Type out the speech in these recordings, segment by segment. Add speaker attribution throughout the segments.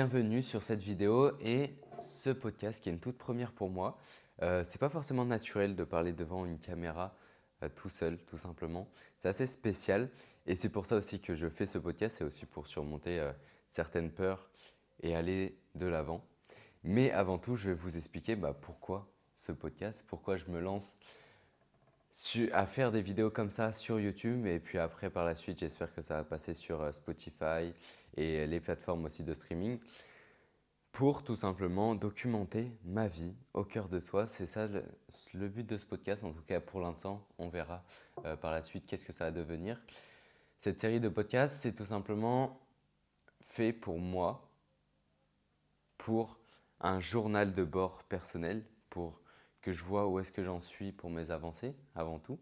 Speaker 1: Bienvenue sur cette vidéo et ce podcast qui est une toute première pour moi. C'est pas forcément naturel de parler devant une caméra tout seul, tout simplement. C'est assez spécial et c'est pour ça aussi que je fais ce podcast. C'est aussi pour surmonter certaines peurs et aller de l'avant. Mais avant tout, je vais vous expliquer pourquoi ce podcast, pourquoi je me lance à faire des vidéos comme ça sur YouTube et puis après par la suite, j'espère que ça va passer sur Spotify et les plateformes aussi de streaming pour tout simplement documenter ma vie au cœur de soi. C'est ça le but de ce podcast, en tout cas pour l'instant. On verra par la suite qu'est-ce que ça va devenir. Cette série de podcasts, c'est tout simplement fait pour moi, pour un journal de bord personnel, pour que je vois où est-ce que j'en suis pour mes avancées avant tout.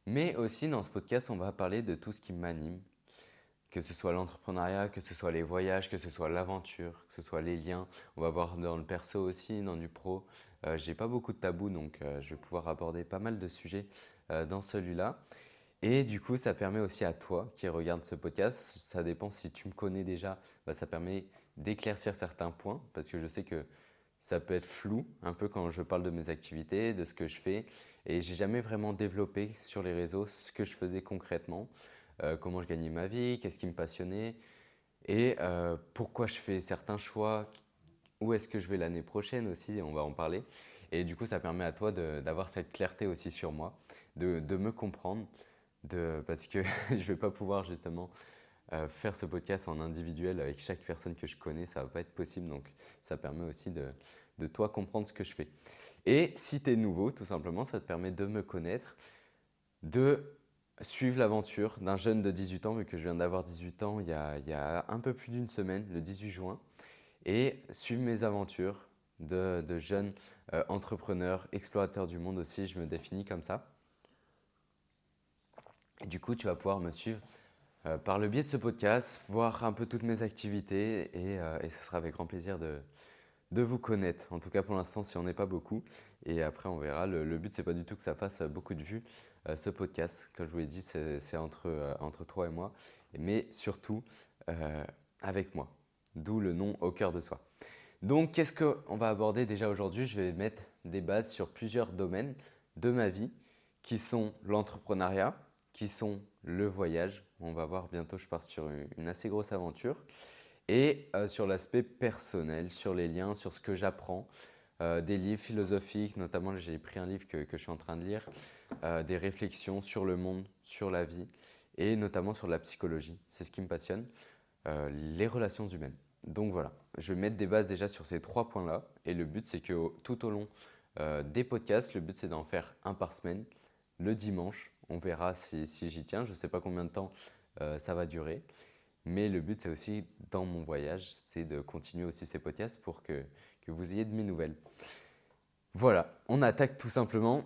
Speaker 1: Mais aussi dans ce podcast, on va parler de tout ce qui m'anime, que ce soit l'entrepreneuriat, que ce soit les voyages, que ce soit l'aventure, que ce soit les liens. On va voir dans le perso aussi, dans du pro. J'ai pas beaucoup de tabous, donc je vais pouvoir aborder pas mal de sujets dans celui-là. Et du coup, ça permet aussi à toi qui regarde ce podcast, ça dépend si tu me connais déjà, ça permet d'éclaircir certains points, parce que je sais que ça peut être flou un peu quand je parle de mes activités, de ce que je fais. Et j'ai jamais vraiment développé sur les réseaux ce que je faisais concrètement, comment je gagnais ma vie, qu'est-ce qui me passionnait et pourquoi je fais certains choix, où est-ce que je vais l'année prochaine aussi, on va en parler. Et du coup, ça permet à toi d'avoir cette clarté aussi sur moi, de me comprendre, parce que je ne vais pas pouvoir justement faire ce podcast en individuel avec chaque personne que je connais, ça ne va pas être possible. Donc, ça permet aussi de toi comprendre ce que je fais. Et si tu es nouveau, tout simplement, ça te permet de me connaître, de suivre l'aventure d'un jeune de 18 ans, vu que je viens d'avoir 18 ans il y a un peu plus d'une semaine, le 18 juin, et suivre mes aventures de jeune entrepreneur, explorateur du monde aussi, je me définis comme ça. Et du coup, tu vas pouvoir me suivre par le biais de ce podcast, voir un peu toutes mes activités et ce sera avec grand plaisir de vous connaître. En tout cas, pour l'instant, si on n'est pas beaucoup. Et après, on verra. Le but, c'est pas du tout que ça fasse beaucoup de vues, ce podcast. Comme je vous l'ai dit, c'est entre toi et moi, mais surtout avec moi. D'où le nom Au cœur de soi. Donc, qu'est-ce qu'on va aborder déjà aujourd'hui? Je vais mettre des bases sur plusieurs domaines de ma vie qui sont l'entrepreneuriat, qui sont le voyage. On va voir bientôt, je pars sur une assez grosse aventure. Et sur l'aspect personnel, sur les liens, sur ce que j'apprends, des livres philosophiques, notamment j'ai pris un livre que je suis en train de lire, des réflexions sur le monde, sur la vie et notamment sur la psychologie. C'est ce qui me passionne, les relations humaines. Donc voilà, je vais mettre des bases déjà sur ces trois points-là et le but c'est que tout au long des podcasts, le but c'est d'en faire un par semaine, le dimanche. On verra si j'y tiens, je ne sais pas combien de temps ça va durer. Mais le but, c'est aussi, dans mon voyage, c'est de continuer aussi ces podcasts pour que vous ayez de mes nouvelles. Voilà, on attaque tout simplement.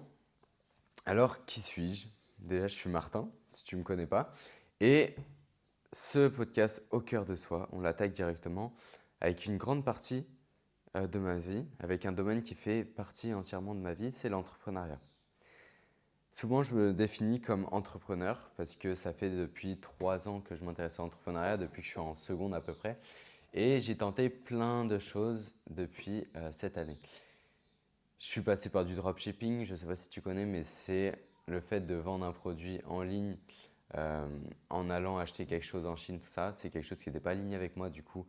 Speaker 1: Alors, qui suis-je? Déjà, je suis Martin, si tu ne me connais pas. Et ce podcast au cœur de soi, on l'attaque directement avec une grande partie de ma vie, avec un domaine qui fait partie entièrement de ma vie, c'est l'entrepreneuriat. Souvent, je me définis comme entrepreneur parce que ça fait depuis 3 ans que je m'intéresse à l'entrepreneuriat, depuis que je suis en seconde à peu près. Et j'ai tenté plein de choses depuis cette année. Je suis passé par du dropshipping, je ne sais pas si tu connais, mais c'est le fait de vendre un produit en ligne euh, en allant acheter quelque chose en Chine, tout ça. C'est quelque chose qui n'était pas aligné avec moi, du coup,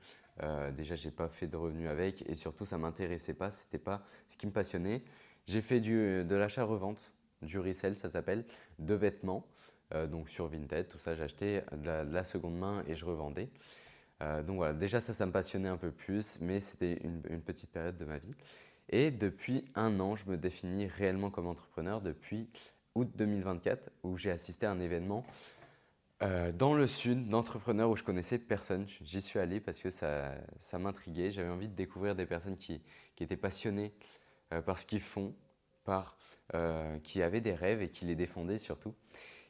Speaker 1: déjà, je n'ai pas fait de revenus avec et surtout, ça ne m'intéressait pas, ce n'était pas ce qui me passionnait. J'ai fait de l'achat-revente, du resell, ça s'appelle, de vêtements, donc sur Vinted, tout ça, j'achetais de la seconde main et je revendais. Donc voilà, déjà ça me passionnait un peu plus, mais c'était une petite période de ma vie. Et depuis un an, je me définis réellement comme entrepreneur depuis août 2024 où j'ai assisté à un événement dans le sud d'entrepreneurs où je connaissais personne. J'y suis allé parce que ça m'intriguait. J'avais envie de découvrir des personnes qui étaient passionnées par ce qu'ils font, qui avaient des rêves et qui les défendaient surtout.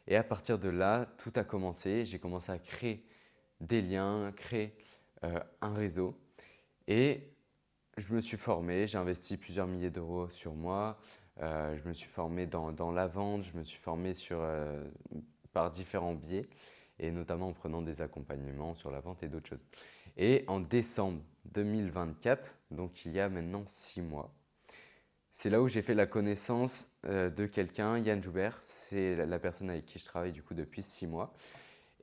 Speaker 1: Et à partir de là, tout a commencé. J'ai commencé à créer des liens, créer un réseau. Et je me suis formé, j'ai investi plusieurs milliers d'euros sur moi. Je me suis formé dans la vente, je me suis formé par différents biais, et notamment en prenant des accompagnements sur la vente et d'autres choses. Et en décembre 2024, donc il y a maintenant 6 mois, c'est là où j'ai fait la connaissance de quelqu'un, Yann Joubert. C'est la personne avec qui je travaille du coup depuis 6 mois.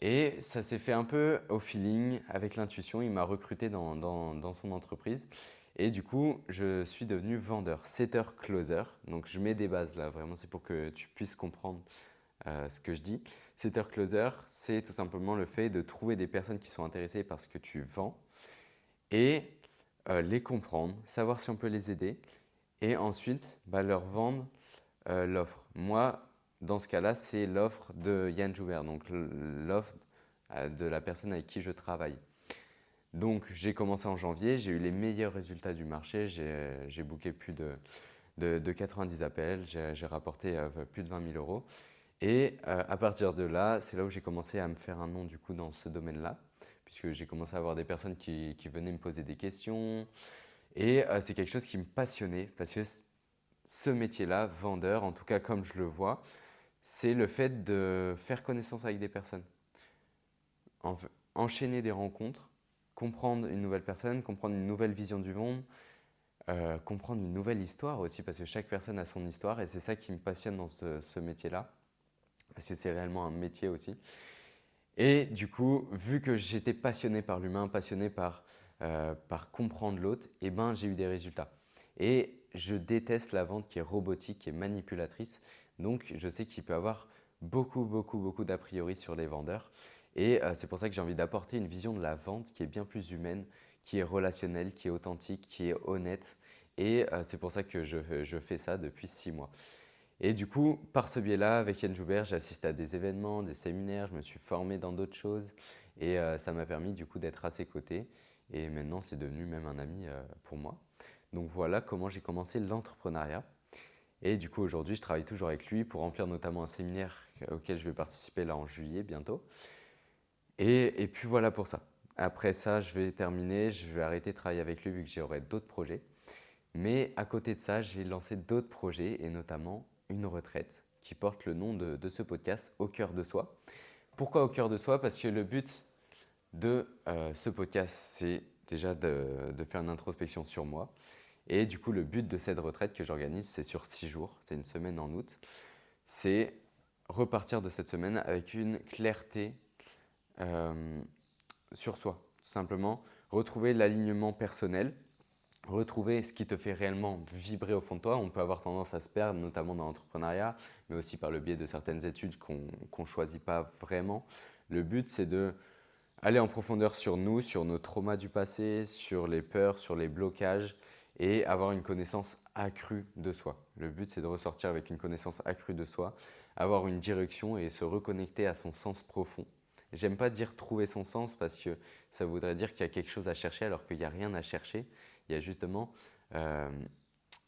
Speaker 1: Et ça s'est fait un peu au feeling, avec l'intuition. Il m'a recruté dans son entreprise. Et du coup, je suis devenu vendeur, setter closer. Donc je mets des bases là, vraiment, c'est pour que tu puisses comprendre ce que je dis. Setter closer, c'est tout simplement le fait de trouver des personnes qui sont intéressées par ce que tu vends et les comprendre, savoir si on peut les aider et ensuite leur vendre l'offre. Moi, dans ce cas-là, c'est l'offre de Yann Joubert, donc l'offre de la personne avec qui je travaille. Donc, j'ai commencé en janvier, j'ai eu les meilleurs résultats du marché, j'ai booké plus de 90 appels, j'ai rapporté plus de 20 000 euros. Et à partir de là, c'est là où j'ai commencé à me faire un nom du coup dans ce domaine-là, puisque j'ai commencé à avoir des personnes qui venaient me poser des questions. Et c'est quelque chose qui me passionnait, parce que ce métier-là, vendeur, en tout cas comme je le vois, c'est le fait de faire connaissance avec des personnes. Enchaîner des rencontres, comprendre une nouvelle personne, comprendre une nouvelle vision du monde, comprendre une nouvelle histoire aussi, parce que chaque personne a son histoire et c'est ça qui me passionne dans ce métier-là, parce que c'est réellement un métier aussi. Et du coup, vu que j'étais passionné par l'humain, passionné par comprendre l'autre, eh ben, j'ai eu des résultats. Et je déteste la vente qui est robotique, qui est manipulatrice. Donc, je sais qu'il peut y avoir beaucoup d'a priori sur les vendeurs. Et c'est pour ça que j'ai envie d'apporter une vision de la vente qui est bien plus humaine, qui est relationnelle, qui est authentique, qui est honnête. Et c'est pour ça que je fais ça depuis 6 mois. Et du coup, par ce biais-là, avec Yann Joubert, j'ai assisté à des événements, des séminaires, je me suis formé dans d'autres choses et ça m'a permis du coup d'être à ses côtés. Et maintenant, c'est devenu même un ami pour moi. Donc voilà comment j'ai commencé l'entrepreneuriat. Et du coup, aujourd'hui, je travaille toujours avec lui pour remplir notamment un séminaire auquel je vais participer là en juillet bientôt. Et puis voilà pour ça. Après ça, je vais terminer, je vais arrêter de travailler avec lui vu que j'aurai d'autres projets. Mais à côté de ça, j'ai lancé d'autres projets et notamment une retraite qui porte le nom de ce podcast, Au cœur de soi. Pourquoi au cœur de soi? Parce que le but de ce podcast, c'est déjà de faire une introspection sur moi. Et du coup, le but de cette retraite que j'organise, c'est sur 6 jours, c'est une semaine en août. C'est repartir de cette semaine avec une clarté euh, sur soi. Tout simplement, retrouver l'alignement personnel, retrouver ce qui te fait réellement vibrer au fond de toi. On peut avoir tendance à se perdre, notamment dans l'entrepreneuriat, mais aussi par le biais de certaines études qu'on ne choisit pas vraiment. Le but, c'est de aller en profondeur sur nous, sur nos traumas du passé, sur les peurs, sur les blocages et avoir une connaissance accrue de soi. Le but, c'est de ressortir avec une connaissance accrue de soi, avoir une direction et se reconnecter à son sens profond. J'aime pas dire trouver son sens parce que ça voudrait dire qu'il y a quelque chose à chercher alors qu'il n'y a rien à chercher. Il y a justement euh,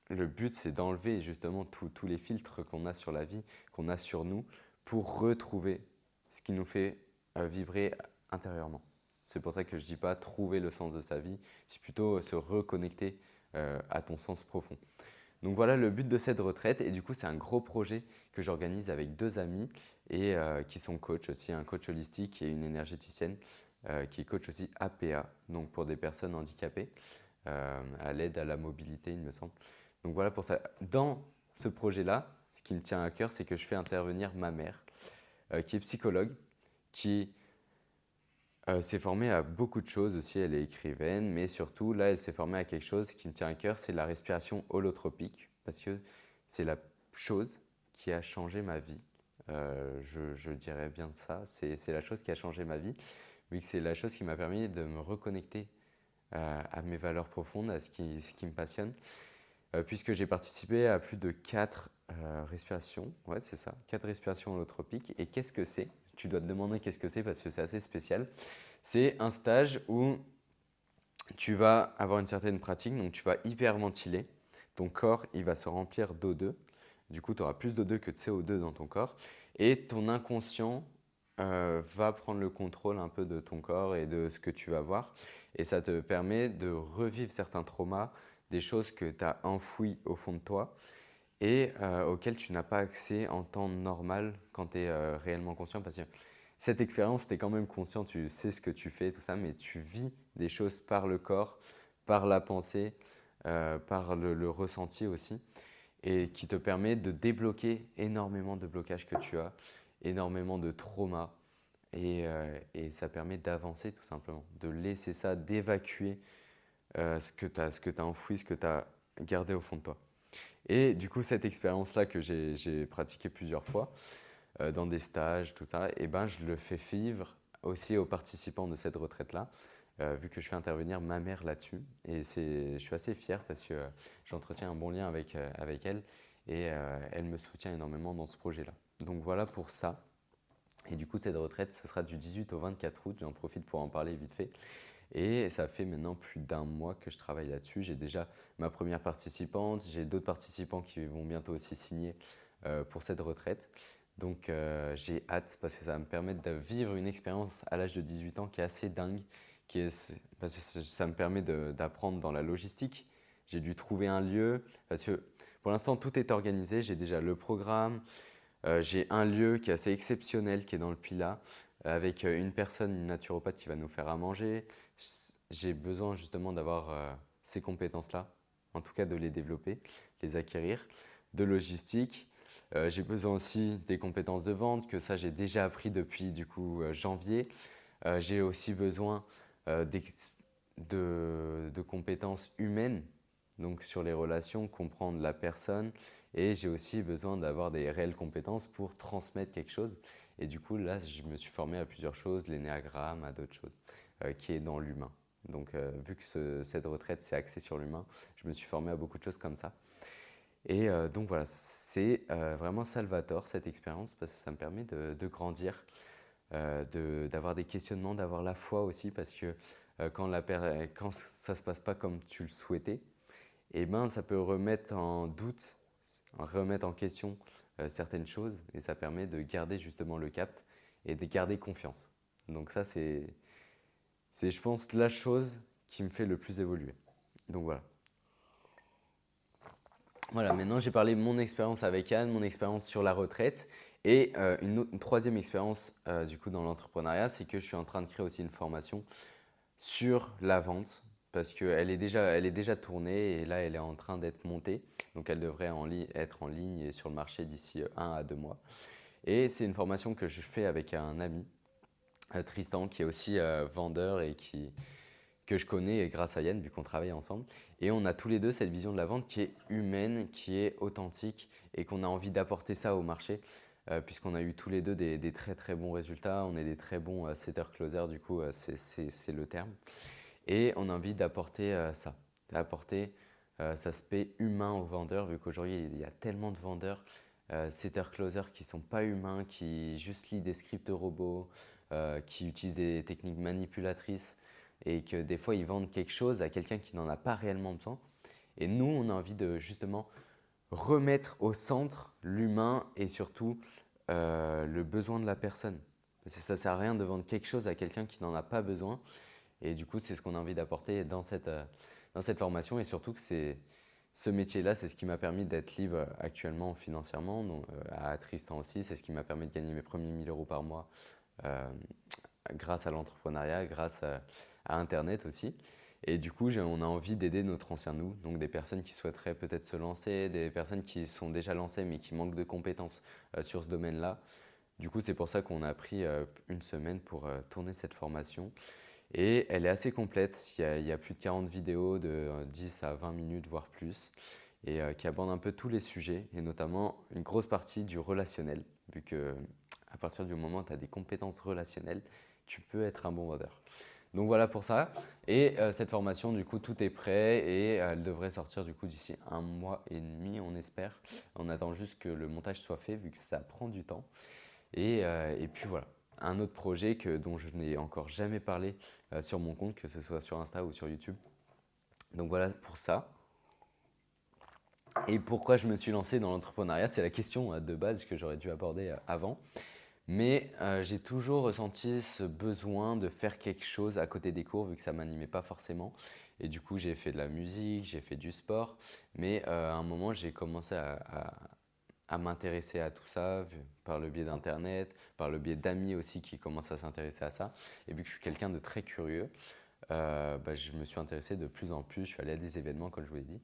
Speaker 1: le but, c'est d'enlever justement tous les filtres qu'on a sur la vie, qu'on a sur nous, pour retrouver ce qui nous fait vibrer intérieurement. C'est pour ça que je ne dis pas trouver le sens de sa vie, c'est plutôt se reconnecter à ton sens profond. Donc voilà le but de cette retraite et du coup c'est un gros projet que j'organise avec deux amis et qui sont coachs aussi, un coach holistique et une énergéticienne qui est coach aussi APA, donc pour des personnes handicapées, à l'aide à la mobilité il me semble. Donc voilà pour ça. Dans ce projet-là, ce qui me tient à cœur, c'est que je fais intervenir ma mère, qui est psychologue, qui s'est formée à beaucoup de choses aussi. Elle est écrivaine, mais surtout, là, elle s'est formée à quelque chose qui me tient à cœur, c'est la respiration holotropique, parce que c'est la chose qui a changé ma vie. Je dirais bien ça. C'est la chose qui a changé ma vie, vu que c'est la chose qui m'a permis de me reconnecter à mes valeurs profondes, à ce qui me passionne. Puisque j'ai participé à plus de 4 respirations. Ouais, c'est ça, 4 respirations holotropiques. Et qu'est-ce que c'est? Tu dois te demander qu'est-ce que c'est parce que c'est assez spécial. C'est un stage où tu vas avoir une certaine pratique, donc tu vas hyperventiler. Ton corps, il va se remplir d'O2. Du coup, tu auras plus d'O2 que de CO2 dans ton corps. Et ton inconscient va prendre le contrôle un peu de ton corps et de ce que tu vas voir. Et ça te permet de revivre certains traumas, des choses que tu as enfouies au fond de toi et auxquelles tu n'as pas accès en temps normal quand tu es réellement conscient. Parce que cette expérience, tu es quand même conscient, tu sais ce que tu fais, tout ça, mais tu vis des choses par le corps, par la pensée, par le ressenti aussi, et qui te permet de débloquer énormément de blocages que tu as, énormément de traumas, et ça permet d'avancer tout simplement, de laisser ça, d'évacuer ce que tu as enfoui, ce que tu as gardé au fond de toi. Et du coup, cette expérience-là que j'ai pratiquée plusieurs fois, dans des stages, tout ça, et ben, je le fais vivre aussi aux participants de cette retraite-là, vu que je fais intervenir ma mère là-dessus. Et je suis assez fier parce que j'entretiens un bon lien avec elle et elle me soutient énormément dans ce projet-là. Donc voilà pour ça. Et du coup, cette retraite, ce sera du 18 au 24 août. J'en profite pour en parler vite fait. Et ça fait maintenant plus d'un mois que je travaille là-dessus. J'ai déjà ma première participante, j'ai d'autres participants qui vont bientôt aussi signer pour cette retraite. Donc j'ai hâte parce que ça va me permettre de vivre une expérience à l'âge de 18 ans qui est assez dingue, parce que ça me permet d'apprendre dans la logistique. J'ai dû trouver un lieu parce que pour l'instant tout est organisé. J'ai déjà le programme, j'ai un lieu qui est assez exceptionnel qui est dans le Pilat avec une personne, une naturopathe qui va nous faire à manger. J'ai besoin justement d'avoir ces compétences-là, en tout cas de les développer, les acquérir, de logistique. J'ai besoin aussi des compétences de vente, que ça j'ai déjà appris depuis du coup janvier. J'ai aussi besoin de compétences humaines, donc sur les relations, comprendre la personne. Et j'ai aussi besoin d'avoir des réelles compétences pour transmettre quelque chose. Et du coup, là, je me suis formé à plusieurs choses, l'énéagramme, à d'autres choses, qui est dans l'humain. Donc, vu que cette retraite, c'est axé sur l'humain, je me suis formé à beaucoup de choses comme ça. Et donc voilà, c'est vraiment salvateur cette expérience parce que ça me permet de grandir, d'avoir des questionnements, d'avoir la foi aussi parce que quand ça ne se passe pas comme tu le souhaitais, eh ben, ça peut remettre en doute, remettre en question certaines choses et ça permet de garder justement le cap et de garder confiance. Donc ça, c'est je pense, la chose qui me fait le plus évoluer. Donc voilà. Voilà, maintenant j'ai parlé de mon expérience avec Anne, mon expérience sur la retraite et une troisième expérience du coup dans l'entrepreneuriat, c'est que je suis en train de créer aussi une formation sur la vente parce qu'elle est déjà tournée et là elle est en train d'être montée. Donc elle devrait être en ligne et sur le marché d'ici 1 à 2 mois. Et c'est une formation que je fais avec un ami, Tristan, qui est aussi vendeur et que je connais grâce à Yann, vu qu'on travaille ensemble. Et on a tous les deux cette vision de la vente qui est humaine, qui est authentique et qu'on a envie d'apporter ça au marché, puisqu'on a eu tous les deux des très très bons résultats. On est des très bons setter-closers, du coup, c'est le terme. Et on a envie d'apporter ça, d'apporter cet aspect humain aux vendeurs, vu qu'aujourd'hui, il y a tellement de vendeurs, setter-closers qui ne sont pas humains, qui juste lisent des scripts robots, qui utilisent des techniques manipulatrices et que des fois, ils vendent quelque chose à quelqu'un qui n'en a pas réellement besoin. Et nous, on a envie de justement remettre au centre l'humain et surtout le besoin de la personne. Parce que ça ne sert à rien de vendre quelque chose à quelqu'un qui n'en a pas besoin. Et du coup, c'est ce qu'on a envie d'apporter dans cette formation. Et surtout que ce métier-là, c'est ce qui m'a permis d'être libre actuellement financièrement. Donc, à Tristan aussi, c'est ce qui m'a permis de gagner mes premiers 1 000 € par mois euh, grâce à l'entrepreneuriat, grâce à Internet aussi. Et du coup, on a envie d'aider notre ancien nous, donc des personnes qui souhaiteraient peut-être se lancer, des personnes qui sont déjà lancées mais qui manquent de compétences sur ce domaine-là. Du coup, c'est pour ça qu'on a pris une semaine pour tourner cette formation. Et elle est assez complète. Il y a plus de 40 vidéos de 10 à 20 minutes, voire plus, et qui abordent un peu tous les sujets, et notamment une grosse partie du relationnel, vu que à partir du moment où tu as des compétences relationnelles, tu peux être un bon vendeur. Donc voilà pour ça. Et cette formation, du coup, tout est prêt et elle devrait sortir du coup d'ici 1 mois et demi, on espère. On attend juste que le montage soit fait, vu que ça prend du temps. Et puis voilà, un autre projet dont je n'ai encore jamais parlé sur mon compte, que ce soit sur Insta ou sur YouTube. Donc voilà pour ça. Et pourquoi je me suis lancé dans l'entrepreneuriat, c'est la question de base que j'aurais dû aborder avant. Mais j'ai toujours ressenti ce besoin de faire quelque chose à côté des cours, vu que ça ne m'animait pas forcément. Et du coup, j'ai fait de la musique, j'ai fait du sport. Mais à un moment, j'ai commencé à m'intéresser à tout ça par le biais d'internet, par le biais d'amis aussi qui commencent à s'intéresser à ça. Et vu que je suis quelqu'un de très curieux, je me suis intéressé de plus en plus, je suis allé à des événements comme je vous l'ai dit,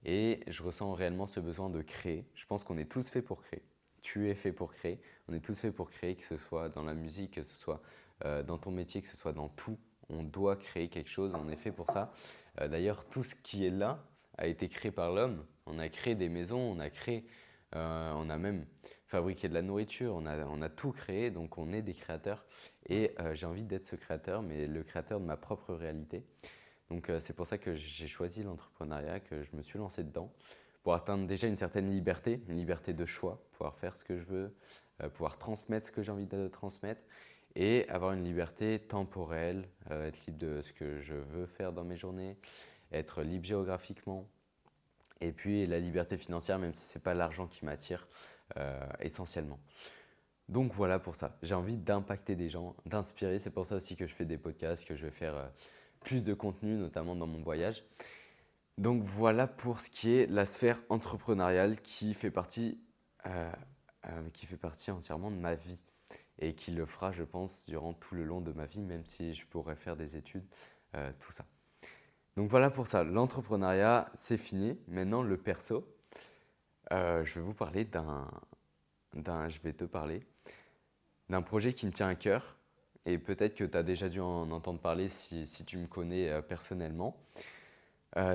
Speaker 1: et je ressens réellement ce besoin de créer. Je pense qu'on est tous faits pour créer. Tu es fait pour créer, on est tous faits pour créer, que ce soit dans la musique, que ce soit dans ton métier, que ce soit dans tout. On doit créer quelque chose, on est fait pour ça. D'ailleurs, tout ce qui est là a été créé par l'homme. On a créé des maisons, on a même fabriqué de la nourriture, on a tout créé, donc on est des créateurs. Et j'ai envie d'être ce créateur, mais le créateur de ma propre réalité. Donc c'est pour ça que j'ai choisi l'entrepreneuriat, que je me suis lancé dedans, pour atteindre déjà une liberté de choix, pouvoir faire ce que je veux, pouvoir transmettre ce que j'ai envie de transmettre, et avoir une liberté temporelle, être libre de ce que je veux faire dans mes journées, être libre géographiquement, et puis la liberté financière, même si ce n'est pas l'argent qui m'attire essentiellement. Donc voilà pour ça. J'ai envie d'impacter des gens, d'inspirer. C'est pour ça aussi que je fais des podcasts, que je vais faire plus de contenu, notamment dans mon voyage. Donc voilà pour ce qui est la sphère entrepreneuriale qui fait partie entièrement de ma vie et qui le fera, je pense, durant tout le long de ma vie, même si je pourrais faire des études, tout ça. Donc voilà pour ça. L'entrepreneuriat, c'est fini. Maintenant, le perso. Je vais vous parler je vais te parler d'un projet qui me tient à cœur et peut-être que tu as déjà dû en entendre parler si tu me connais personnellement.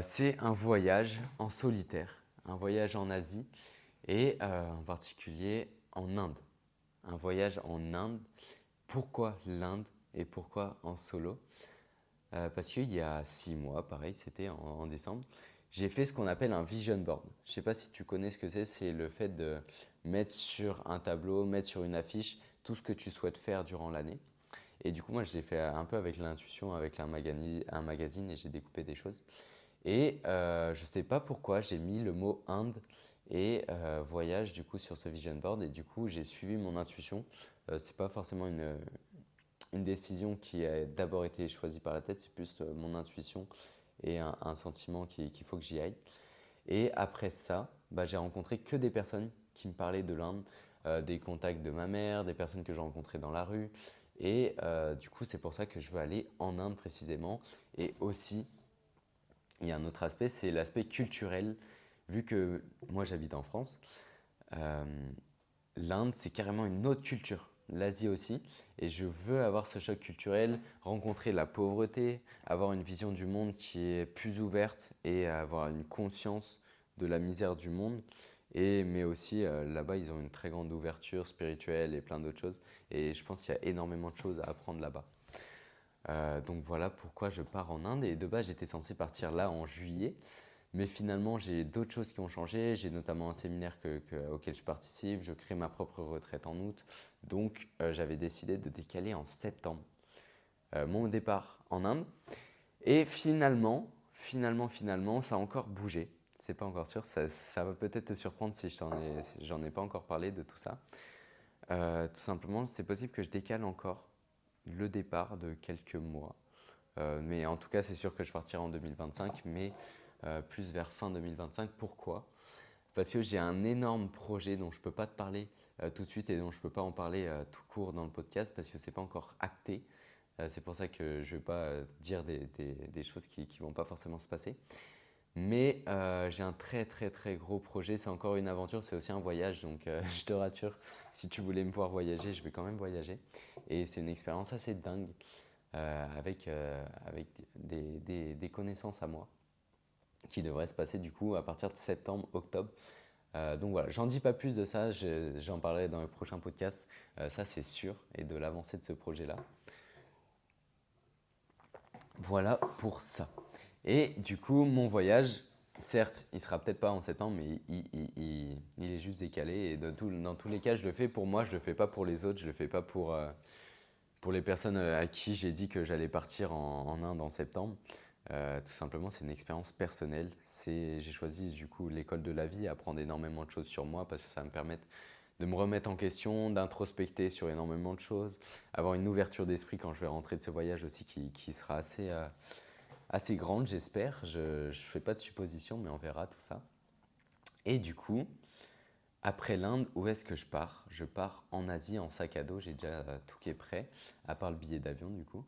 Speaker 1: C'est un voyage en solitaire, un voyage en Asie et en particulier en Inde. Un voyage en Inde. Pourquoi l'Inde et pourquoi en solo? Parce qu'il y a 6 mois, pareil, c'était en décembre, j'ai fait ce qu'on appelle un vision board. Je ne sais pas si tu connais ce que c'est le fait de mettre sur un tableau, mettre sur une affiche tout ce que tu souhaites faire durant l'année. Et du coup, moi, je l'ai fait un peu avec l'intuition, avec un magazine et j'ai découpé des choses. Et je ne sais pas pourquoi j'ai mis le mot Inde et voyage du coup sur ce vision board et du coup j'ai suivi mon intuition. C'est pas forcément une décision qui a d'abord été choisie par la tête, c'est plus mon intuition et un sentiment qu'il faut que j'y aille. Et après ça, j'ai rencontré que des personnes qui me parlaient de l'Inde, des contacts de ma mère, des personnes que j'ai rencontrées dans la rue. Et du coup, c'est pour ça que je veux aller en Inde précisément. Et aussi, il y a un autre aspect, c'est l'aspect culturel. Vu que moi j'habite en France, euh, l'Inde c'est carrément une autre culture. L'Asie aussi. Et je veux avoir ce choc culturel, rencontrer la pauvreté, avoir une vision du monde qui est plus ouverte et avoir une conscience de la misère du monde. Mais aussi, là-bas, ils ont une très grande ouverture spirituelle et plein d'autres choses. Et je pense qu'il y a énormément de choses à apprendre là-bas. Donc voilà pourquoi je pars en Inde. Et de base, j'étais censé partir là en juillet. Mais finalement, j'ai d'autres choses qui ont changé. J'ai notamment un séminaire auquel je participe. Je crée ma propre retraite en août. Donc j'avais décidé de décaler en septembre mon départ en Inde. Et finalement, ça a encore bougé. C'est pas encore sûr. Ça va peut-être te surprendre si j'en ai pas encore parlé de tout ça. Tout simplement, c'est possible que je décale encore le départ de quelques mois. Mais en tout cas, c'est sûr que je partirai en 2025, mais plus vers fin 2025. Pourquoi? Parce que j'ai un énorme projet dont je ne peux pas te parler tout de suite et dont je ne peux pas en parler tout court dans le podcast parce que ce n'est pas encore acté. C'est pour ça que je ne vais pas dire des choses qui ne vont pas forcément se passer. Mais j'ai un très très très gros projet. C'est encore une aventure, c'est aussi un voyage. Donc je te rassure, si tu voulais me voir voyager, je vais quand même voyager. Et c'est une expérience assez dingue avec des connaissances à moi qui devraient se passer du coup à partir de septembre, octobre. Donc voilà, j'en dis pas plus de ça, j'en parlerai dans le prochain podcast, ça c'est sûr, et de l'avancée de ce projet-là. Voilà pour ça. Et du coup, mon voyage, certes, il sera peut-être pas en septembre, mais il est juste décalé. Et dans tous les cas, je le fais pour moi, je le fais pas pour les autres, je le fais pas pour les personnes à qui j'ai dit que j'allais partir en Inde en septembre. Tout simplement, c'est une expérience personnelle. J'ai choisi du coup l'école de la vie, apprendre énormément de choses sur moi parce que ça va me permettre de me remettre en question, d'introspecter sur énormément de choses, avoir une ouverture d'esprit quand je vais rentrer de ce voyage aussi qui sera assez grande, j'espère. Je ne fais pas de suppositions, mais on verra tout ça. Et du coup, Après l'Inde, où est-ce que je pars? Je pars en Asie en sac à dos, j'ai déjà tout qui est prêt, à part le billet d'avion du coup.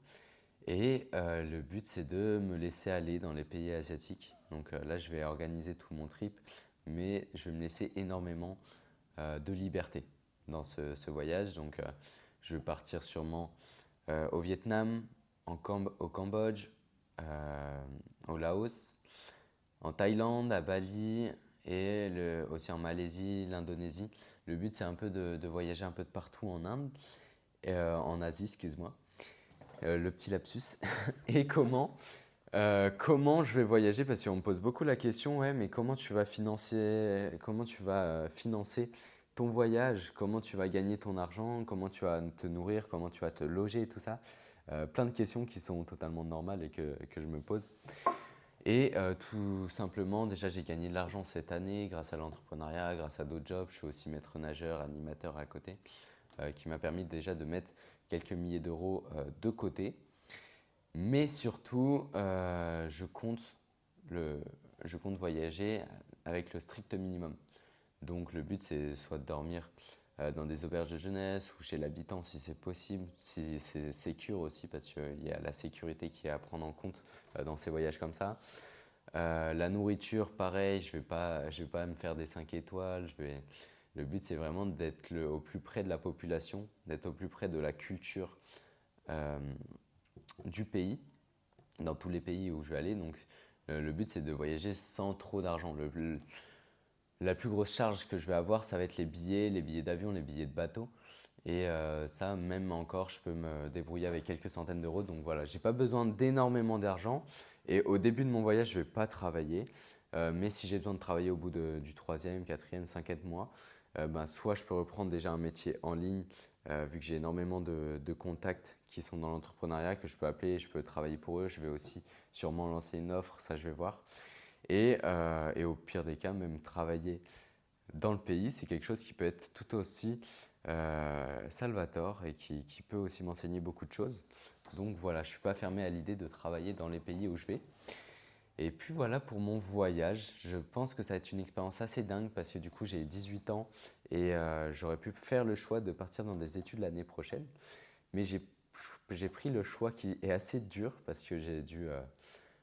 Speaker 1: Et le but, c'est de me laisser aller dans les pays asiatiques. Donc là, je vais organiser tout mon trip, mais je vais me laisser énormément de liberté dans ce voyage. Donc je vais partir sûrement au Vietnam, au Cambodge, euh, au Laos, en Thaïlande, à Bali et aussi en Malaisie, l'Indonésie. Le but, c'est un peu de voyager un peu de partout en Inde, en Asie, excuse-moi. Le petit lapsus. Et comment je vais voyager? Parce qu'on me pose beaucoup la question, ouais, mais comment tu vas financer ton voyage? Comment tu vas gagner ton argent? Comment tu vas te nourrir? Comment tu vas te loger? Tout ça. Plein de questions qui sont totalement normales et que je me pose. Et tout simplement, déjà, j'ai gagné de l'argent cette année grâce à l'entrepreneuriat, grâce à d'autres jobs. Je suis aussi maître nageur, animateur à côté, qui m'a permis déjà de mettre quelques milliers d'euros de côté. Mais surtout, le, je compte voyager avec le strict minimum. Donc le but, c'est soit de dormir dans des auberges de jeunesse ou chez l'habitant si c'est possible, si c'est sécure aussi, parce qu'il y a la sécurité qui est à prendre en compte dans ces voyages comme ça. La nourriture, pareil, je vais pas me faire des 5 étoiles. Le but, c'est vraiment d'être au plus près de la population, d'être au plus près de la culture euh, du pays, dans tous les pays où je vais aller. Donc, le but, c'est de voyager sans trop d'argent. La plus grosse charge que je vais avoir, ça va être les billets d'avion, les billets de bateau. Et ça, même encore, je peux me débrouiller avec quelques centaines d'euros. Donc voilà, j'ai pas besoin d'énormément d'argent. Et au début de mon voyage, je vais pas travailler. Mais si j'ai besoin de travailler au bout du troisième, quatrième, cinquième mois, ben, soit je peux reprendre déjà un métier en ligne, vu que j'ai énormément de contacts qui sont dans l'entrepreneuriat, que je peux appeler, je peux travailler pour eux. Je vais aussi sûrement lancer une offre, ça je vais voir. Et au pire des cas, même travailler dans le pays, c'est quelque chose qui peut être tout aussi salvator et qui peut aussi m'enseigner beaucoup de choses. Donc voilà, je ne suis pas fermé à l'idée de travailler dans les pays où je vais. Et puis voilà pour mon voyage. Je pense que ça va être une expérience assez dingue parce que du coup j'ai 18 ans et j'aurais pu faire le choix de partir dans des études l'année prochaine. Mais j'ai pris le choix qui est assez dur parce que j'ai dû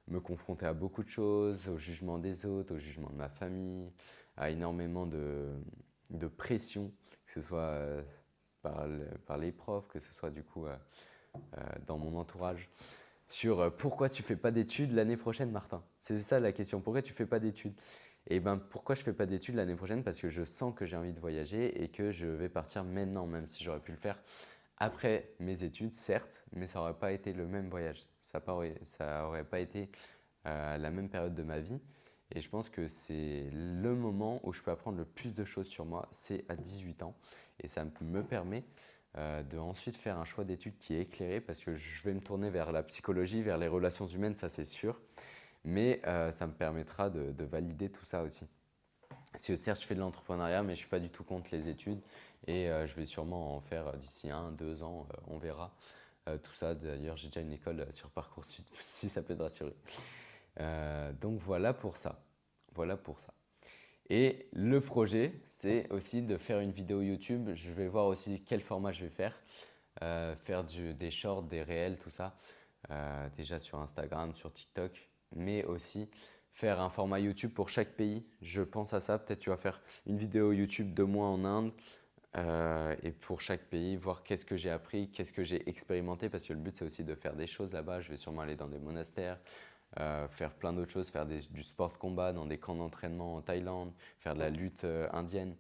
Speaker 1: me confronter à beaucoup de choses, au jugement des autres, au jugement de ma famille, à énormément de pression, que ce soit par les profs, que ce soit du coup dans mon entourage, sur pourquoi tu fais pas d'études l'année prochaine, Martin? C'est ça la question. Pourquoi tu fais pas d'études? Et ben pourquoi je fais pas d'études l'année prochaine? Parce que je sens que j'ai envie de voyager et que je vais partir maintenant, même si j'aurais pu le faire après mes études, certes, mais ça n'aurait pas été le même voyage. Ça aurait pas été à la même période de ma vie. Et je pense que c'est le moment où je peux apprendre le plus de choses sur moi, c'est à 18 ans. Et ça me permet de ensuite faire un choix d'études qui est éclairé parce que je vais me tourner vers la psychologie, vers les relations humaines, ça c'est sûr. Mais ça me permettra de valider tout ça aussi. Parce que certes, je fais de l'entrepreneuriat, mais je ne suis pas du tout contre les études. Et je vais sûrement en faire d'ici 1, 2 ans, on verra. Tout ça, d'ailleurs, j'ai déjà une école sur Parcoursup, si ça peut te rassurer. Donc voilà pour ça. Voilà pour ça. Et le projet, c'est aussi de faire une vidéo YouTube. Je vais voir aussi quel format je vais faire. Faire des shorts, des réels, tout ça. Déjà sur Instagram, sur TikTok. Mais aussi faire un format YouTube pour chaque pays. Je pense à ça. Peut-être tu vas faire une vidéo YouTube de moi en Inde. Et pour chaque pays, voir qu'est-ce que j'ai appris, qu'est-ce que j'ai expérimenté. Parce que le but, c'est aussi de faire des choses là-bas. Je vais sûrement aller dans des monastères. Faire plein d'autres choses, faire du sport de combat dans des camps d'entraînement en Thaïlande, faire de la lutte indienne.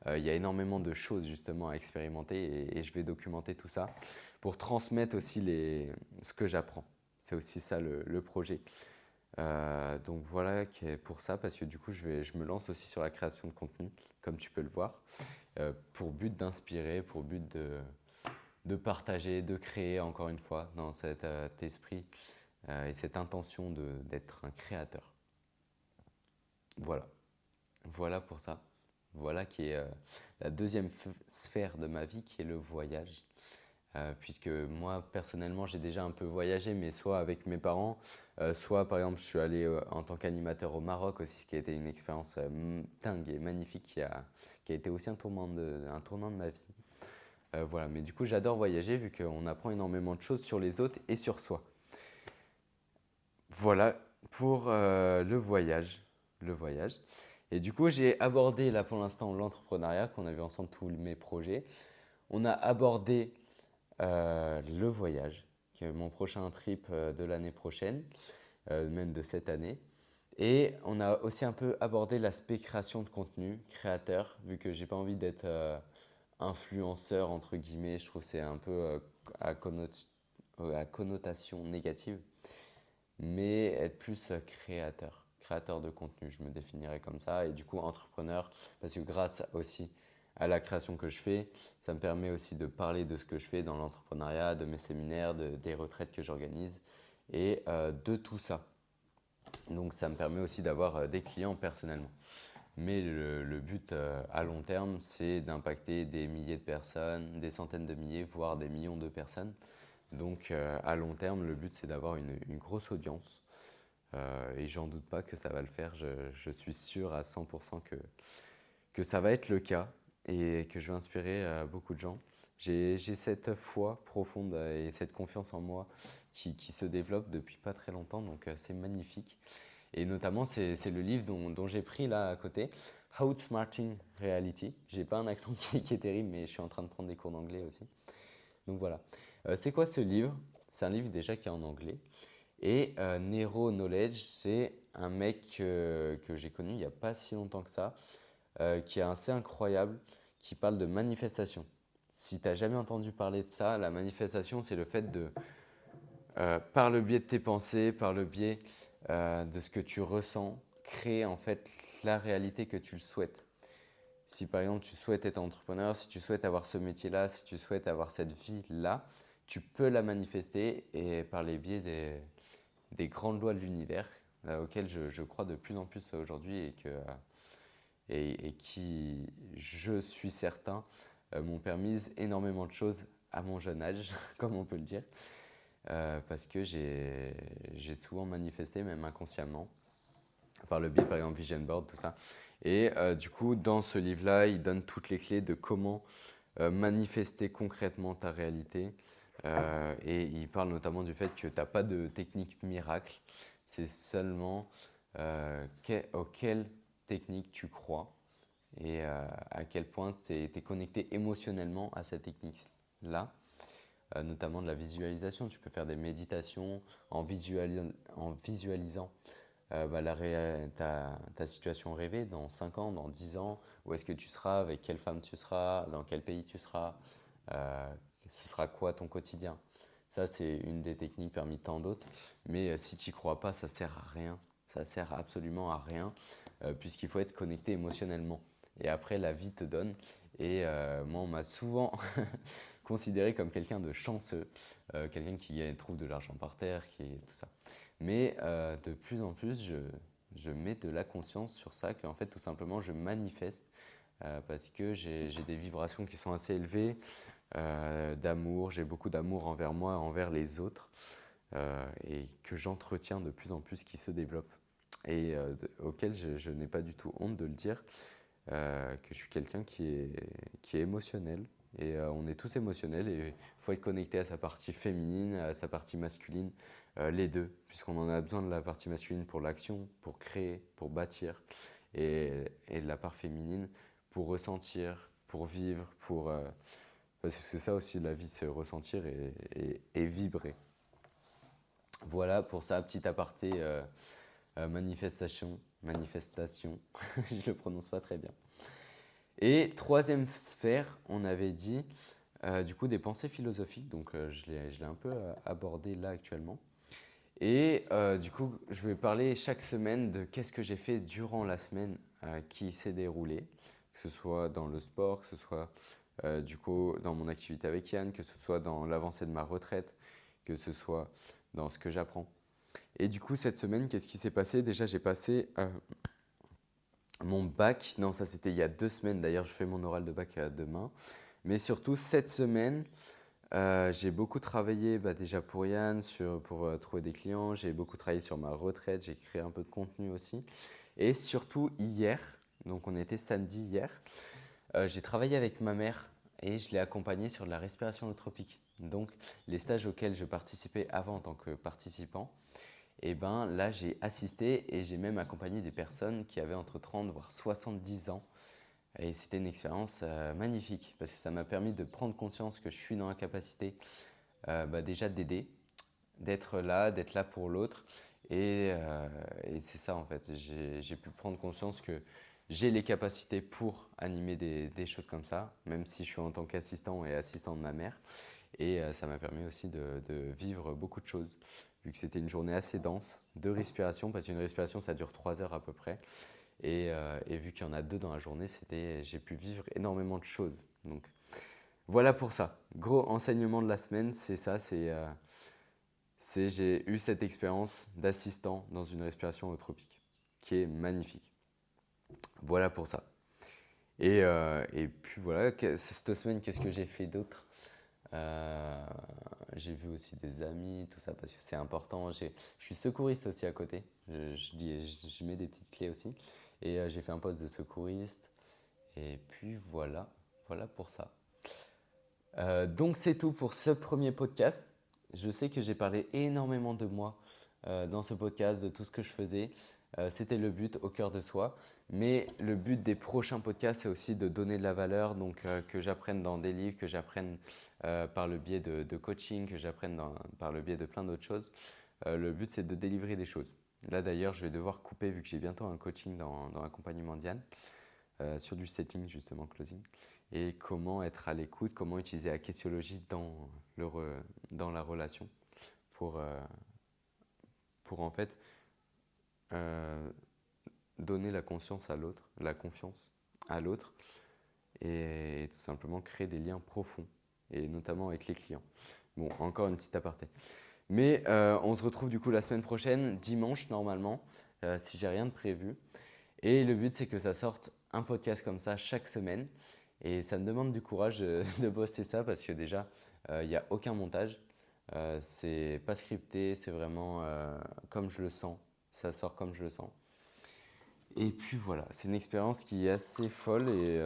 Speaker 1: Il y a énormément de choses justement à expérimenter et je vais documenter tout ça pour transmettre aussi ce que j'apprends. C'est aussi ça le projet. Donc voilà qui est pour ça, parce que du coup je me lance aussi sur la création de contenu, comme tu peux le voir, pour but d'inspirer, pour but de partager, de créer encore une fois dans cet esprit et cette intention d'être un créateur. Voilà, voilà pour ça. Voilà qui est la deuxième sphère de ma vie qui est le voyage. puisque moi, personnellement, j'ai déjà un peu voyagé, mais soit avec mes parents, soit par exemple, je suis allé en tant qu'animateur au Maroc aussi, ce qui a été une expérience dingue et magnifique qui a été aussi un tournant de ma vie. Voilà, mais du coup, j'adore voyager vu qu'on apprend énormément de choses sur les autres et sur soi. Voilà pour le voyage. Le voyage. Et du coup, j'ai abordé là pour l'instant l'entrepreneuriat, qu'on a vu ensemble tous mes projets. On a abordé le voyage, qui est mon prochain trip de l'année prochaine, même de cette année. Et on a aussi un peu abordé l'aspect création de contenu, créateur, vu que j'ai pas envie d'être influenceur, entre guillemets. Je trouve que c'est un peu à, à connotation négative, mais être plus créateur, créateur de contenu, je me définirais comme ça. Et du coup, entrepreneur, parce que grâce aussi à la création que je fais, ça me permet aussi de parler de ce que je fais dans l'entrepreneuriat, de mes séminaires, des retraites que j'organise et de tout ça. Donc ça me permet aussi d'avoir des clients personnellement. Mais le but à long terme, c'est d'impacter des milliers de personnes, des centaines de milliers, voire des millions de personnes. Donc à long terme, le but, c'est d'avoir une grosse audience. Et j'en doute pas que ça va le faire. Je suis sûr à 100% que ça va être le cas et que je vais inspirer beaucoup de gens. J'ai cette foi profonde et cette confiance en moi qui se développe depuis pas très longtemps, donc c'est magnifique. Et notamment, c'est le livre dont j'ai pris là à côté, Outsmarting Reality. J'ai pas un accent qui est terrible, mais je suis en train de prendre des cours d'anglais aussi. Donc voilà. C'est quoi ce livre? C'est un livre déjà qui est en anglais. Et Nero Knowledge, c'est un mec que j'ai connu il n'y a pas si longtemps que ça, qui est assez incroyable, qui parle de manifestation. Si tu n'as jamais entendu parler de ça, la manifestation, c'est le fait de, par le biais de tes pensées, par le biais de ce que tu ressens, créer en fait la réalité que tu le souhaites. Si par exemple tu souhaites être entrepreneur, si tu souhaites avoir ce métier-là, si tu souhaites avoir cette vie-là, tu peux la manifester et par les biais des grandes lois de l'univers auxquelles je crois de plus en plus aujourd'hui et qui, je suis certain, m'ont permis énormément de choses à mon jeune âge, comme on peut le dire, parce que j'ai souvent manifesté, même inconsciemment, par le biais, par exemple, Vision Board, tout ça. Et du coup, dans ce livre-là, il donne toutes les clés de comment manifester concrètement ta réalité. Et il parle notamment du fait que tu n'as pas de technique miracle, c'est seulement auquel technique tu crois et à quel point tu es connecté émotionnellement à cette technique-là, notamment de la visualisation. Tu peux faire des méditations en visualisant ta situation rêvée dans 5 ans, dans 10 ans, où est-ce que tu seras, avec quelle femme tu seras, dans quel pays tu seras, euh, ce sera quoi ton quotidien. Ça, c'est une des techniques parmi tant d'autres. Mais si tu n'y crois pas, ça sert à rien. Ça sert absolument à rien, puisqu'il faut être connecté émotionnellement. Et après, la vie te donne. Et moi, on m'a souvent considéré comme quelqu'un de chanceux, quelqu'un qui trouve de l'argent par terre, qui est tout ça. Mais de plus en plus, je mets de la conscience sur ça, qu'en fait, tout simplement, je manifeste parce que j'ai des vibrations qui sont assez élevées d'amour, j'ai beaucoup d'amour envers moi, envers les autres, et que j'entretiens de plus en plus, qui se développe, et auquel je n'ai pas du tout honte de le dire, que je suis quelqu'un qui est émotionnel. Et on est tous émotionnels et il faut être connecté à sa partie féminine, à sa partie masculine, les deux, puisqu'on en a besoin de la partie masculine pour l'action, pour créer, pour bâtir, et de la part féminine pour ressentir, pour vivre, parce que c'est ça aussi la vie, c'est ressentir et vibrer. Voilà pour ça, petit aparté manifestation, je le prononce pas très bien. Et troisième sphère, on avait dit du coup des pensées philosophiques, donc je l'ai un peu abordé là actuellement. Et du coup, je vais parler chaque semaine de qu'est-ce que j'ai fait durant la semaine qui s'est déroulée, que ce soit dans le sport, que ce soit du coup dans mon activité avec Yann, que ce soit dans l'avancée de ma retraite, que ce soit dans ce que j'apprends. Et du coup, cette semaine, qu'est-ce qui s'est passé? Déjà, j'ai passé mon bac. Non, ça c'était il y a 2 semaines. D'ailleurs, je fais mon oral de bac demain. Mais surtout, cette semaine, J'ai beaucoup travaillé déjà pour Yann, pour trouver des clients. J'ai beaucoup travaillé sur ma retraite. J'ai créé un peu de contenu aussi. Et surtout hier, donc on était samedi hier, j'ai travaillé avec ma mère et je l'ai accompagnée sur de la respiration holotropique. Donc les stages auxquels je participais avant en tant que participant, et ben là j'ai assisté et j'ai même accompagné des personnes qui avaient entre 30 voire 70 ans. Et c'était une expérience magnifique parce que ça m'a permis de prendre conscience que je suis dans la capacité déjà d'aider, d'être là pour l'autre. Et c'est ça en fait, j'ai pu prendre conscience que j'ai les capacités pour animer des choses comme ça, même si je suis en tant qu'assistant et assistant de ma mère. Et ça m'a permis aussi de vivre beaucoup de choses, vu que c'était une journée assez dense de respiration, parce qu'une respiration ça dure 3 heures à peu près. Et vu qu'il y en a 2 dans la journée, j'ai pu vivre énormément de choses. Donc voilà pour ça. Gros enseignement de la semaine, c'est ça, j'ai eu cette expérience d'assistant dans une respiration holotropique, qui est magnifique. Voilà pour ça. Et puis voilà, cette semaine, qu'est-ce que j'ai fait d'autre? Euh, j'ai vu aussi des amis, tout ça, parce que c'est important. Je suis secouriste aussi à côté. Je mets des petites clés aussi. Et j'ai fait un poste de secouriste. Et puis voilà, voilà pour ça. Donc c'est tout pour ce premier podcast. Je sais que j'ai parlé énormément de moi dans ce podcast, de tout ce que je faisais. C'était le but au cœur de soi. Mais le but des prochains podcasts, c'est aussi de donner de la valeur, donc que j'apprenne dans des livres, que j'apprenne par le biais de coaching, que j'apprenne par le biais de plein d'autres choses. Le but, c'est de délivrer des choses. Là d'ailleurs, je vais devoir couper vu que j'ai bientôt un coaching dans l'accompagnement Diane sur du setting justement, closing. Et comment être à l'écoute, comment utiliser la questiologie dans la relation pour, euh, pour en fait euh, donner la conscience à l'autre, la confiance à l'autre et tout simplement créer des liens profonds et notamment avec les clients. Bon, encore une petite aparté. Mais on se retrouve du coup la semaine prochaine, dimanche normalement, si j'ai rien de prévu. Et le but, c'est que ça sorte un podcast comme ça chaque semaine. Et ça me demande du courage de bosser ça parce que déjà, il n'y a aucun montage. C'est pas scripté, c'est vraiment comme je le sens. Ça sort comme je le sens. Et puis voilà, c'est une expérience qui est assez folle. Et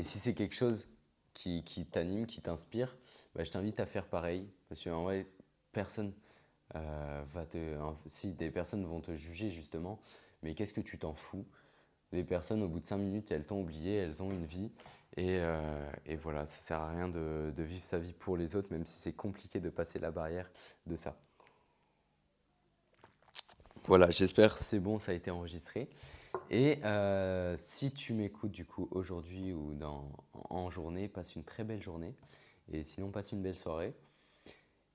Speaker 1: si c'est quelque chose qui t'anime, qui t'inspire, je t'invite à faire pareil. Parce qu'en vrai, personne si des personnes vont te juger justement, mais qu'est-ce que tu t'en fous? Les personnes, au bout de 5 minutes, elles t'ont oublié, elles ont une vie. Et voilà, ça sert à rien de vivre sa vie pour les autres, même si c'est compliqué de passer la barrière de ça. Voilà, j'espère que c'est bon, ça a été enregistré. Et si tu m'écoutes du coup aujourd'hui ou en journée, passe une très belle journée. Et sinon, passe une belle soirée.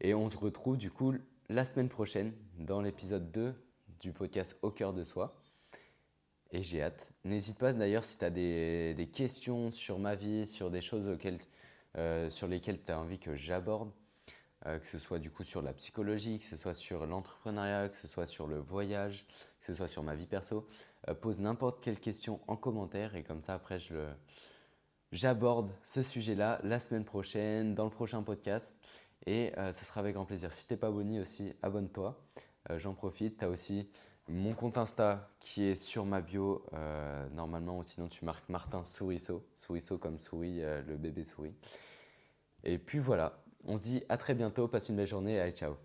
Speaker 1: Et on se retrouve du coup la semaine prochaine dans l'épisode 2 du podcast Au cœur de soi. Et j'ai hâte. N'hésite pas d'ailleurs si tu as des questions sur ma vie, sur des choses sur lesquelles tu as envie que j'aborde, que ce soit du coup sur la psychologie, que ce soit sur l'entrepreneuriat, que ce soit sur le voyage, que ce soit sur ma vie perso. Pose n'importe quelle question en commentaire et comme ça après j'aborde ce sujet-là la semaine prochaine, dans le prochain podcast et ce sera avec grand plaisir. Si tu n'es pas abonné aussi, abonne-toi. J'en profite. Tu as aussi mon compte Insta qui est sur ma bio normalement ou sinon tu marques Martin Souriceau, Souriceau comme souris, le bébé souris. Et puis voilà, on se dit à très bientôt, passe une belle journée, allez ciao.